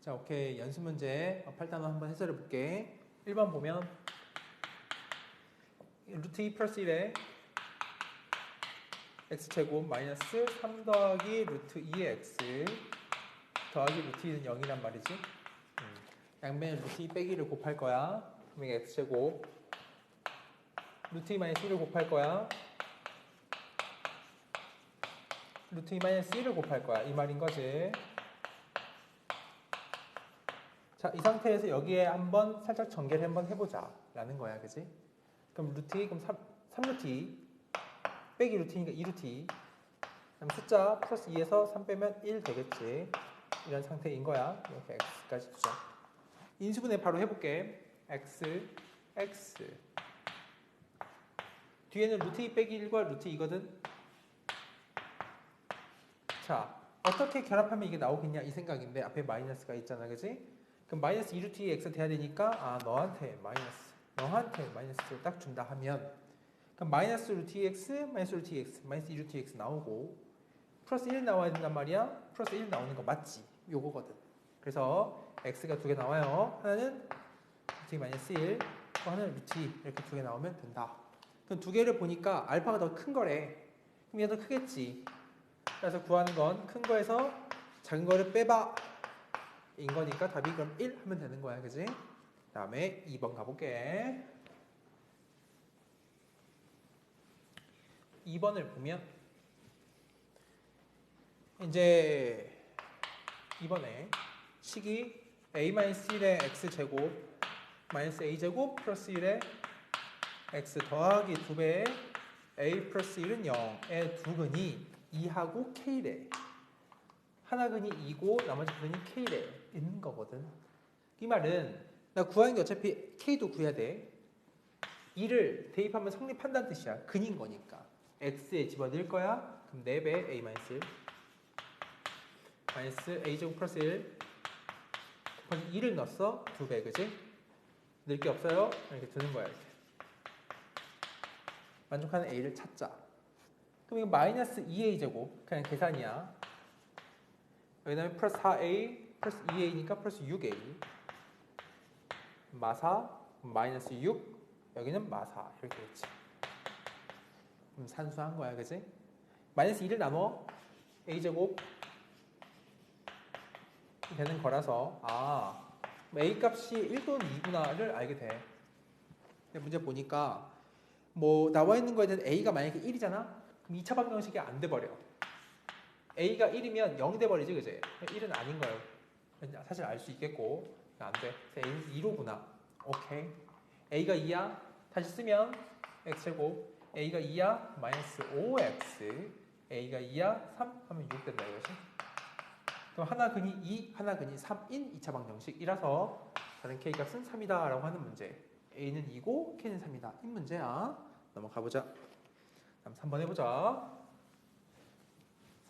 자, 오케이. 연습 문제 8단원 한번 해설해 볼게. 1번 보면 루트 2 플러스 1에 x제곱 마이너스 3 더하기 루트 2의 x 더하기 루트 2는 0이란 말이지. 양변에 루트 2 빼기를 곱할 거야. 그럼 이게 x제곱 루트 2 마이너스 1을 곱할 거야. 루트 2 마이너스 1을 곱할 거야. 이 말인 거지. 자, 이 상태에서 여기에 한번 살짝 전개를 한번 해보자 라는 거야, 그지? 그럼 루트 2, 그럼 3루트 2 빼기 루트 2니까 2루트 2 그럼 숫자 플러스 2에서 3 빼면 1 되겠지. 이런 상태인 거야. 이렇게 x까지 두자. 인수분해 바로 해볼게. x, x 뒤에는 루트 2 빼기 1과 루트 2거든. 자, 어떻게 결합하면 이게 나오겠냐 이 생각인데 앞에 마이너스가 있잖아, 그지? 그럼 마이너스 2루트 2 x 돼야 되니까 너한테 마이너스를 딱 준다 하면 그럼 마이너스 루트 2x, 마이너스 루트 2x, 마이너스 2루트 2x 나오고 플러스 1 나와야 된단 말이야. 플러스 1 나오는 거 맞지? 요거거든. 그래서 x가 두 개 나와요. 하나는 루트 2 마이너스 1, 또 하나는 루트 2 이렇게 두 개 나오면 된다. 그럼 두 개를 보니까 알파가 더 큰 거래. 그럼 얘가 더 크겠지. 그래서 구하는 건 큰 거에서 작은 거를 빼봐 인 거니까 답이 그럼 1 하면 되는 거야, 그지? 그 다음에 2번 가볼게. 2번을 보면 이제 이번에 식이 a-1의 x제곱 마이너스 a제곱 플러스 1의 x 더하기 2배의 a 플러스 1은 0의 두 근이 2하고 k래. 하나 근이 2고 나머지 근이 k래 있는 거거든. 이 말은 나 구하는 게 어차피 k도 구해야 돼. 2를 대입하면 성립한다는 뜻이야. 근인 거니까. x에 집어넣을 거야. 그럼 4배 a-1 마이너스 a제곱 플러스 1 곱하기 2를 넣었어. 2배, 그지? 넣을 게 없어요. 이렇게 두는 거야. 이렇게. 만족하는 a를 찾자. 그럼 이거 마이너스 2a제곱 그냥 계산이야. 여기다가 플러스 4a 플러스 2a니까 플러스 6a 마사 마이너스 6 여기는 마사 이렇게 됐지. 그럼 산수한 거야, 그지? 마이너스 2를 나눠 a제곱 되는 거라서 a 값이 1 또는 2구나를 알게 돼. 근데 문제 보니까 뭐 나와 있는 거에 대한 a가 만약에 1이잖아? 그럼 2차 방정식이 안 돼버려. a가 1이면 0이 돼버리지, 그지? 1은 아닌 거예요. 사실 알 수 있겠고 안 돼. a는 2로구나. 오케이. a가 2야. 다시 쓰면 x제곱 a가 2야. 마이너스 5x a가 2야. 3 하면 6 된다 이것이. 그럼 하나 근이 2, 하나 근이 3인 2차 방정식이라서 다른 k 값은 3이다 라고 하는 문제. a는 2고 k는 3이다. 이 문제야. 넘어가 보자. 다음 3번 해보자.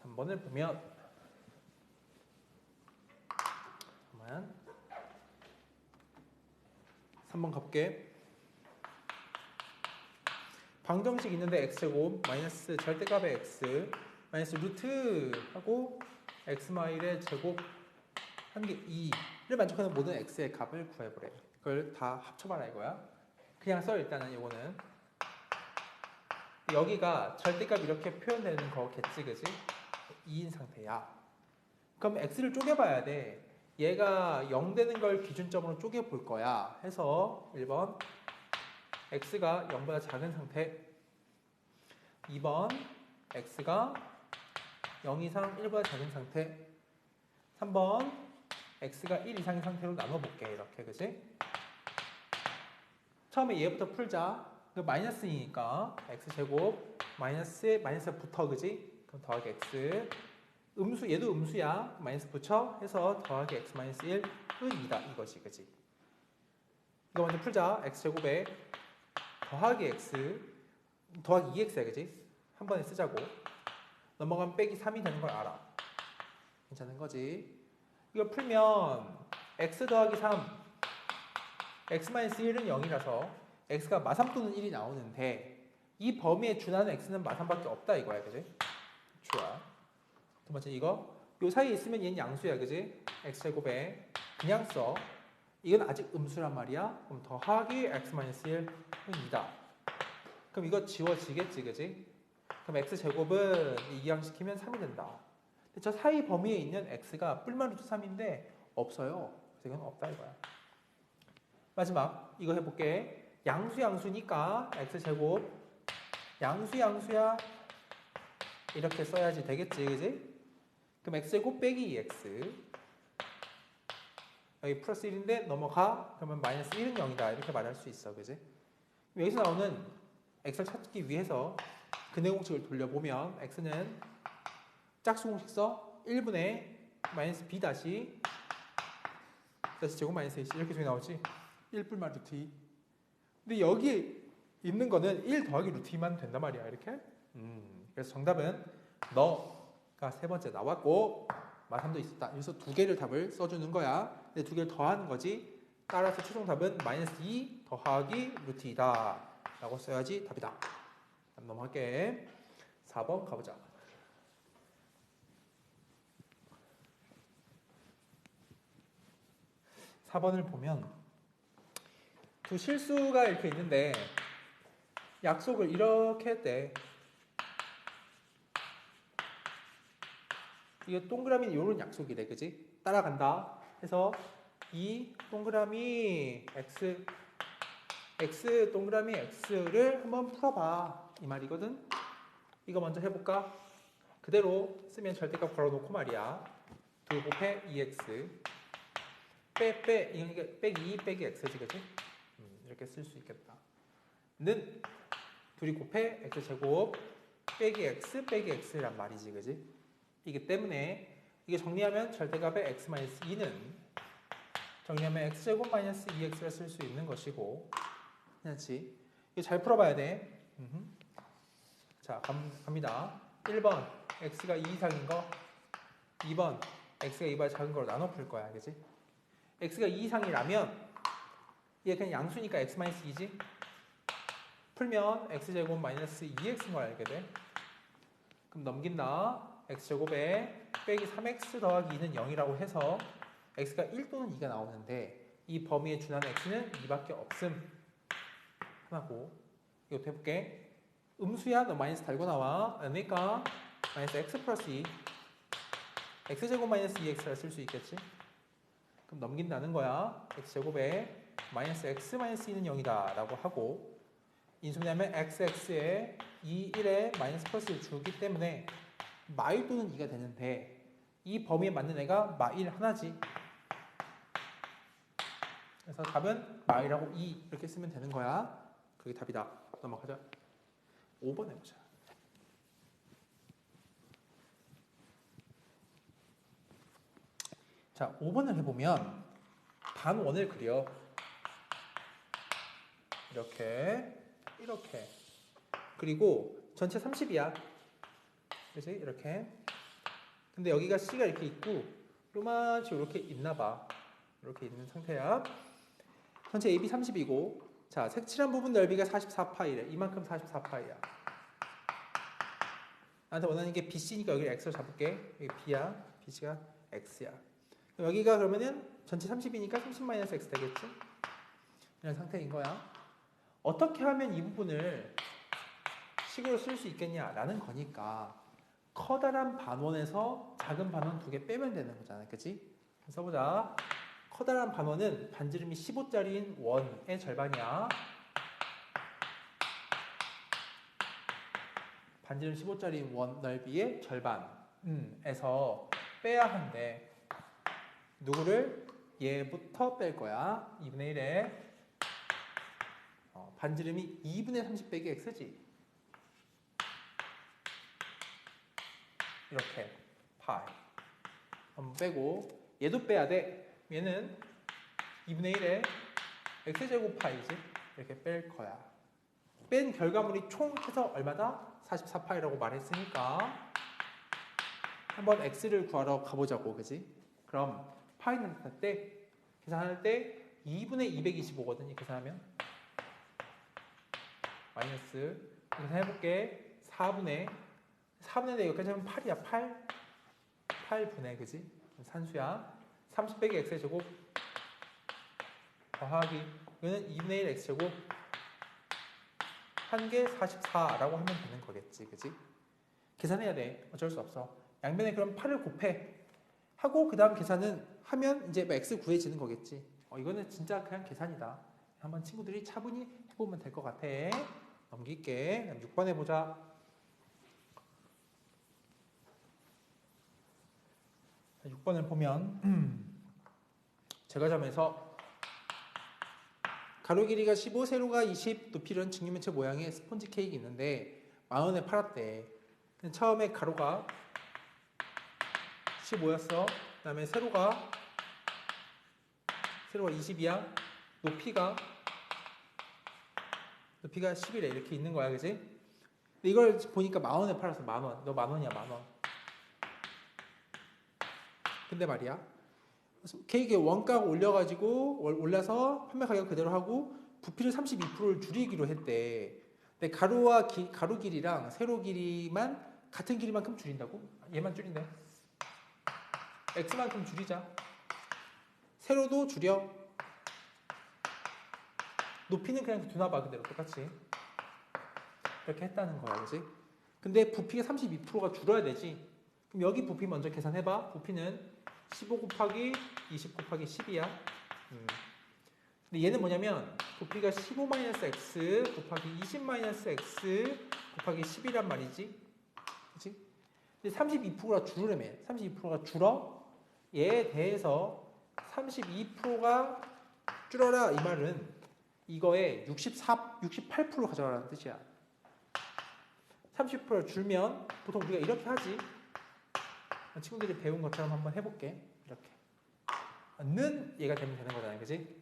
3번을 보면 3번 가볼게. 방정식 있는데 x제곱 마이너스 절대값의 x 마이너스 루트 하고 x 마일의 제곱 한 개 2를 만족하는 모든 x의 값을 구해보래. 그걸 다 합쳐봐라 이거야. 그냥 써 일단은 이거는. 여기가 절대값 이렇게 표현되는 거겠지, 그지? 2인 상태야. 그럼 x를 쪼개봐야 돼. 얘가 0 되는 걸 기준점으로 쪼개볼 거야. 해서 1번 x가 0보다 작은 상태. 2번 x가 0 이상 1보다 작은 상태. 3번 x가 1 이상인 상태로 나눠볼게. 이렇게, 그지? 처음에 얘부터 풀자. 그 마이너스이니까 x제곱 마이너스에 마이너스 붙어, 그지? 그럼 더하기 x 음수, 얘도 음수야. 마이너스 붙여 해서 더하기 x 마이너스 1은 2다 이것이, 그지? 이거 먼저 풀자. x제곱에 더하기 x 더하기 2x야, 그지? 한 번에 쓰자고. 넘어가면 빼기 3이 되는 걸 알아. 괜찮은 거지? 이거 풀면 x 더하기 3 x 마이너스 1은 0이라서 x가 마3 또는 1이 나오는데 이 범위에 준하는 x는 마3밖에 없다 이거야, 그지? 좋아. 두 번째 이거 요 사이에 있으면 얘는 양수야, 그지? x제곱에 그냥 써. 이건 아직 음수란 말이야. 그럼 더하기 x-1은 2다. 그럼 이거 지워지겠지, 그지? 그럼 x제곱은 이항시키면 3이 된다. 근데 저 사이 범위에 있는 x가 뿔만 루트 3인데 없어요. 그래서 이건 없다 이거야. 마지막 이거 해볼게. 양수니까 x제곱 양수야 이렇게 써야지 되겠지, 그지? 그럼 x제곱 빼기 2x 여기 플러스 1인데 넘어가 그러면 마이너스 1은 0이다 이렇게 말할 수 있어, 그지? 여기서 나오는 x를 찾기 위해서 근해 공식을 돌려보면 x는 짝수 공식 써 1분의 마이너스 b 다시 제곱 마이너스 ac 이렇게 소리 나오지? 1뿔만 루트 2. 근데 여기 있는 거는 1 더하기 루트 2만 된단 말이야, 이렇게. 그래서 정답은 너가 세 번째 나왔고 마3도 있었다. 그래서 두 개를 답을 써주는 거야. 근데 두 개를 더하는 거지. 따라서 최종 답은 마이너스 2 더하기 루트 2다 라고 써야지 답이다. 다음 넘어갈게. 4번 가보자. 4번을 보면 두 실수가 이렇게 있는데 약속을 이렇게 했대. 이게 동그라미 이런 약속이래, 그지? 따라간다. 해서 이 동그라미 x 동그라미 x를 한번 풀어봐 이 말이거든. 이거 먼저 해볼까? 그대로 쓰면 절대값 걸어놓고 말이야. 2 곱해 2x 이게 빼기 2 빼기 x지, 그지? 이렇게 쓸 수 있겠다. 는 둘이 곱해 x제곱 빼기 x 빼기 x란 말이지, 그지? 이기 때문에 이게 정리하면 절대값의 x-2는 정리하면 x제곱 마이너스 2x를 쓸 수 있는 것이고, 그렇지? 이거 잘 풀어봐야 돼. 자, 갑니다. 1번 x가 2 이상인 거, 2번 x가 2보다 작은 걸로 나눠 풀 거야, 그지? x가 2 이상이라면 얘 그냥 양수니까 x-2지? 풀면 x제곱 마이너스 2x인 걸 알게 돼. 그럼 넘긴다. x제곱에 빼기 3x 더하기 2는 0이라고 해서 x가 1 또는 2가 나오는데 이 범위에 준하는 x는 2밖에 없음. 하나고 이것도 해볼게. 음수야 너 마이너스 달고 나와. 그러니까 마이너스 x 플러스 2 x제곱 마이너스 2x를 쓸 수 있겠지? 그럼 넘긴다는 거야. x제곱에 마이너스 x 마이너스 2는 0이다 라고 하고 인수분해하면 xx에 2, 1에 마이너스 플러스 1 주기 때문에 마1 또는 2가 되는데 이 범위에 맞는 애가 마1 하나지. 그래서 답은 마1하고 2 이렇게 쓰면 되는 거야. 그게 답이다. 넘어가자. 5번 해보자. 자, 5번을 해보면 반원을 그려. 이렇게 그리고 전체 30이야. 그래서 이렇게. 근데 여기가 C가 이렇게 있고 요만치 이렇게 있나봐. 이렇게 있는 상태야. 전체 AB 30이고 자, 색칠한 부분 넓이가 44파이래. 이만큼 44파이야. 나한테 원하는 게 BC니까 여기 X로 잡을게. 여기 B야. BC가 X야. 여기가 그러면은 전체 30이니까 30-X 되겠지? 이런 상태인 거야. 어떻게 하면 이 부분을 식으로 쓸 수 있겠냐라는 거니까 커다란 반원에서 작은 반원 2개 빼면 되는 거잖아, 그치? 써보자. 커다란 반원은 반지름이 15짜리인 원의 절반이야. 반지름 15짜리인 원 넓이의 절반에서 빼야 한대. 누구를? 얘부터 뺄 거야. 2분의 1에 반지름이 2분의 30 빼기 x지. 이렇게 파이 한번 빼고 얘도 빼야 돼. 얘는 2분의 1에 x제곱 파이지. 이렇게 뺄 거야. 뺀 결과물이 총 해서 얼마다? 44파이라고 말했으니까 한번 x를 구하러 가보자고, 그지? 그럼 파이는 나타날 때 계산할 때 2분의 225거든. 이 계산하면 마이너스 계산해볼게. 4분의 4 여기까지 하면 8이야. 8분의, 그지? 산수야. 30 빼기 x의 제곱 더하기 이거는 2분의 1 x제곱 한 개 44라고 하면 되는 거겠지. 그지? 계산해야 돼. 어쩔 수 없어. 양변에 그럼 8을 곱해. 하고 그 다음 계산은 하면 이제 뭐 x 구해지는 거겠지. 이거는 진짜 그냥 계산이다. 한번 친구들이 차분히 해보면 될 것 같아. 넘길게. 6번 해보자. 6번을 보면 제과점에서 가로 길이가 15, 세로가 20, 높이는 직육면체 모양의 스폰지 케이크 있는데 10,000원에 팔았대. 처음에 가로가 15였어. 그 다음에 세로가 20이야. 높이가 11에 이렇게 있는 거야. 그지? 근데 이걸 보니까 10,000원에 팔았어. 10,000원. 너 10,000원이야. 10,000원. 근데 말이야. 케이크 원가가 올려서 판매 가격 그대로 하고 부피를 32%를 줄이기로 했대. 근데 가로 길이랑 세로 길이만 같은 길이만큼 줄인다고? 얘만 줄인대. x만큼 줄이자. 세로도 줄여. 높이는 그냥 두나봐 그대로 똑같이. 이렇게 했다는 거야, 그지? 근데 부피가 32%가 줄어야 되지. 그럼 여기 부피 먼저 계산해봐. 부피는 15 곱하기 20 곱하기 10이야. 근데 얘는 뭐냐면 부피가 15-x 곱하기 20-x 곱하기 10이란 말이지. 그치? 근데 32%가 줄으려면 32%가 줄어. 얘에 대해서 32%가 줄어라 이 말은 이거에 68% 가져가라는 뜻이야. 30% 줄면 보통 우리가 이렇게 하지. 친구들이 배운 것처럼 한번 해볼게. 이렇게. 는 얘가 되면 되는 거잖아요. 그지?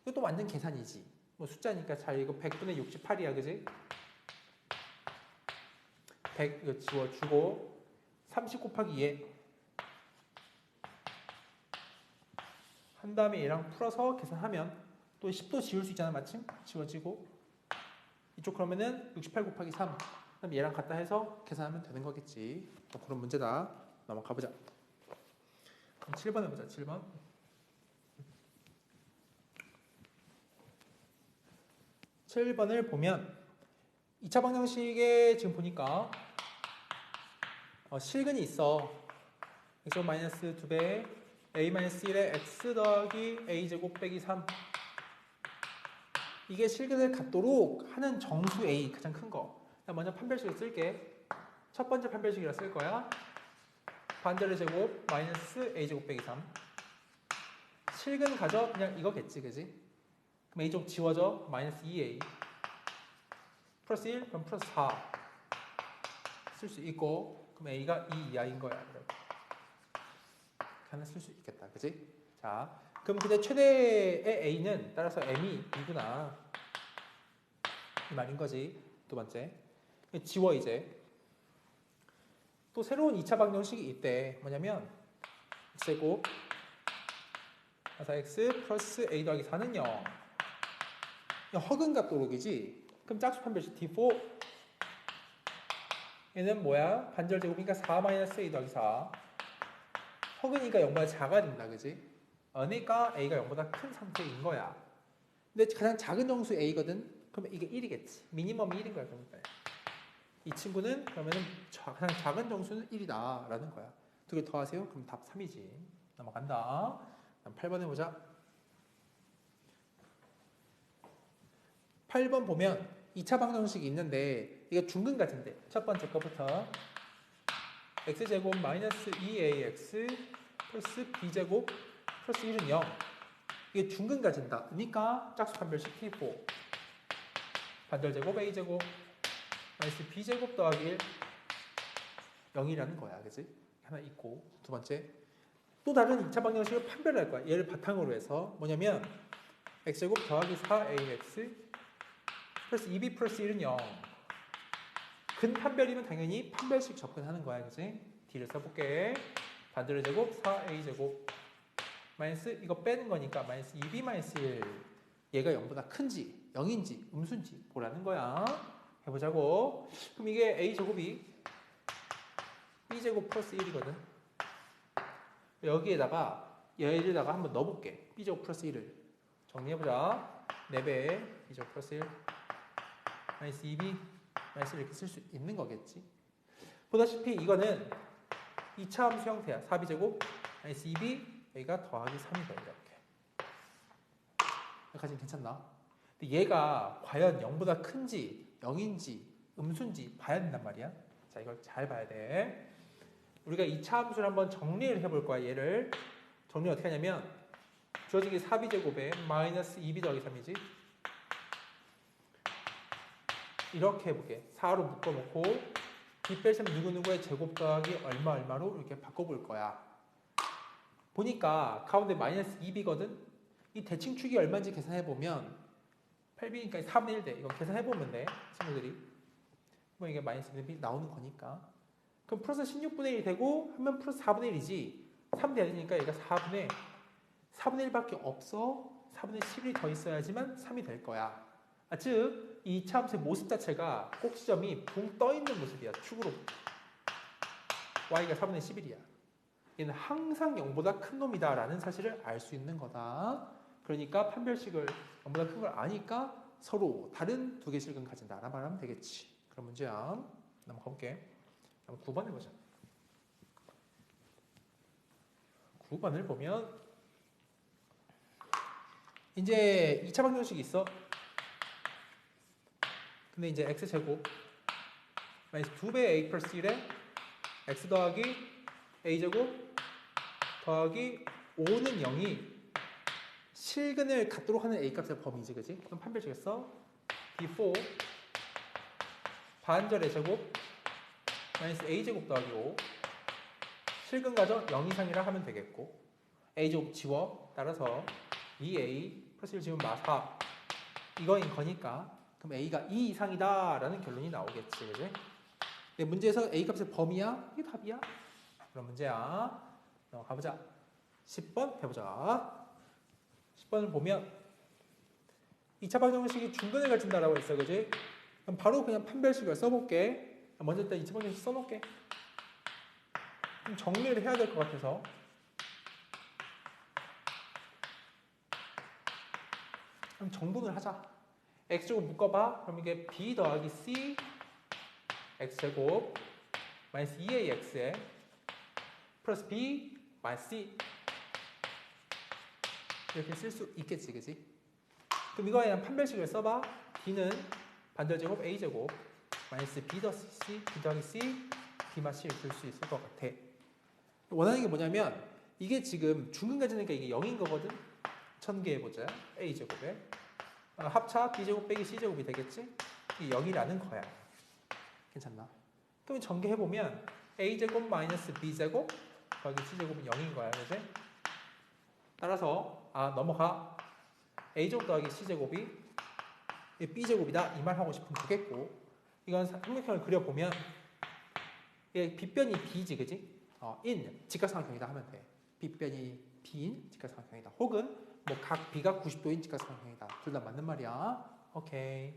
이것도 완전 계산이지. 뭐 숫자니까 잘 이거 100분의 68이야. 그지? 100 이거 지워주고 30 곱하기 2에 한 다음에 얘랑 풀어서 계산하면 또 10도 지울 수 있잖아. 마침 지워지고 이쪽 그러면은 68 곱하기 3 그다음 얘랑 갖다 해서 계산하면 되는 거겠지. 그런 문제다. 넘어가 보자. 그럼 7번 해보자. 7번. 7번을 보면 2차 방정식에 지금 보니까 실근이 있어. x 마이너스 2배 a 마이너스 1에 x 더하기 a 제곱 빼기 3 이게 실근을 갖도록 하는 정수 a 가장 큰 거. 먼저 판별식을 쓸게. 첫 번째 판별식이라 쓸 거야. 반절의 제곱 마이너스 a 제곱 빼기 3 실근 가져 그냥 이거겠지. 그지? 그럼 a 제곱 지워져 마이너스 2a 플러스 1 그럼 플러스 4 쓸 수 있고 그럼 a가 2 이하인 거야. 이렇게 하나 쓸 수 있겠다. 그지? 자 그럼 근데 최대의 a는 따라서 m이 2구나 이 말인 거지. 두 번째 지워 이제. 또 새로운 2차 방정식이 있대. 뭐냐면 x제곱 그래서 x 플러스 a 더하기 4는 0 허근값 도록이지. 그럼 짝수 판별식 D4 얘는 뭐야? 반절 제곱이니까 4 마이너스 a 더하기 4 허근이니까 0보다 작아야 된다. 그지? 그러니까 a가 0보다 큰 상태인 거야. 근데 가장 작은 정수 a거든. 그러면 이게 1이겠지. 미니멈이 1인 거야. 그러니까 이 친구는 그러면은 가장 작은 정수는 1이다 라는 거야. 두 개 더하세요. 그럼 답 3이지. 넘어간다. 그럼 8번 해보자. 8번 보면 2차 방정식이 있는데 이거 중근 같은데 첫 번째 거부터 x제곱 마이너스 2ax 플러스 b제곱 플러스 1은 0 이게 중근 가진다. 그러니까 짝수 판별식 T4 반절제곱 a제곱 마이너스 b제곱 더하기 1 0이라는 거야. 그지? 하나 있고 두 번째 또 다른 2차 방정식을 판별할 거야. 얘를 바탕으로 해서 뭐냐면 x제곱 더하기 4ax 플러스 2b 플러스 1은 0 근판별이면 당연히 판별식 접근하는 거야. 그지? D를 써볼게. 반대로 제곱 4a제곱 마이너스 이거 빼는 거니까 마이너스 2b 마이너스 1 얘가 0보다 큰지 0인지 음수인지 보라는 거야. 해보자고. 그럼 이게 a제곱이 b제곱 플러스 1이거든. 여기에다가 얘를 한번 넣어볼게. b제곱 플러스 1을 정리해보자. 4배 B제곱 플러스 1 마이너스 2B 마이너스 1 이렇게 쓸 수 있는 거겠지. 보다시피 이거는 2차 함수 형태야. 4B제곱 마이너스 2B 여기가 더하기 3이다. 이렇게. 여기까지는 괜찮나? 근데 얘가 과연 0보다 큰지 0인지 음수인지 봐야 된단 말이야. 자, 이걸 잘 봐야 돼. 우리가 2차 함수를 한번 정리를 해볼 거야. 얘를 정리 어떻게 하냐면 주어진 게 4b제곱에 마이너스 2b 더하기 3이지. 이렇게 해볼게. 4로 묶어놓고 b 뺄셈 누구누구의 제곱 더하기 얼마 얼마로 이렇게 바꿔볼 거야. 보니까 가운데 마이너스 2b거든. 이 대칭축이 얼마인지 계산해보면 8b니까 3분의 1 돼. 이거 계산해보면 돼. 친구들이. 그럼 이게 마이너스 2b 나오는 거니까. 그럼 플러스 16분의 1이 되고 하면 플러스 4분의 1이지. 3 돼야 되니까 얘가 4분의 1밖에 없어. 4분의 11이 더 있어야지만 3이 될 거야. 즉, 이 2차 함수의 모습 자체가 꼭지점이 붕 떠있는 모습이야. 축으로. y가 4분의 11이야. 얘는 항상 0보다 큰 놈이다 라는 사실을 알 수 있는 거다. 그러니까 판별식을 0보다 큰 걸 아니까 서로 다른 두 개씩은 가진다 라는 말하면 되겠지. 그럼 문제야. 넘어가 볼게. 9번 해보자. 9번을 보면 이제 2차 방정식이 있어. 근데 이제 x제곱 마이너스 2배 a 플러스 1에 x 더하기 a제곱 더하기 5는 0이 실근을 갖도록 하는 a 값의 범위지. 그지? 그럼 판별식에서 b4 반절의 제곱 마이너스 a제곱 더하기 5 실근 가정 0 이상이라 하면 되겠고 a제곱 지워. 따라서 2a 플러스 1 지우면 마4 이거인 거니까 그럼 a가 2 이상이다 라는 결론이 나오겠지. 그지? 근데 문제에서 a 값의 범위야? 이게 답이야? 그럼 문제야. 가보자. 10번 해보자. 10번을 보면 2차 방정식이 중근을 가진다라고 했어. 그지? 그럼 바로 그냥 판별식을 써볼게. 먼저 일단 2차 방정식 써놓을게. 좀 정리를 해야 될 것 같아서 그럼 정돈을 하자. x제곱 묶어봐. 그럼 이게 b 더하기 c x제곱 마이너스 2ax에 플러스 b 마이너스 c 이렇게 쓸 수 있겠지. 그지? 그럼 이거에 대한 판별식을 써봐. b는 반절제곱 a제곱 마이너스 b 더하기 c, b 더하기 c, b 마이너스 c 쓸 수 있을 것 같아. 원하는 게 뭐냐면 이게 지금 중근 가지니까 이게 0인 거거든. 전개해보자. a제곱에 합차 b제곱 빼기 c제곱이 되겠지? 이게 0이라는 거야. 괜찮나? 그럼 전개해보면 a제곱 마이너스 b제곱 더하기 c제곱은 0인 거야. 그지? 따라서 넘어가. a제곱 더하기 c제곱이 b제곱이다 이 말 하고 싶으면 되겠고 이건 삼각형을 그려보면 이게 빗변이 b지. 그지? in 직각삼각형이다 하면 돼. 빗변이 b인 직각삼각형이다. 혹은 뭐 각 b가 90도인 직각삼각형이다. 둘 다 맞는 말이야. 오케이.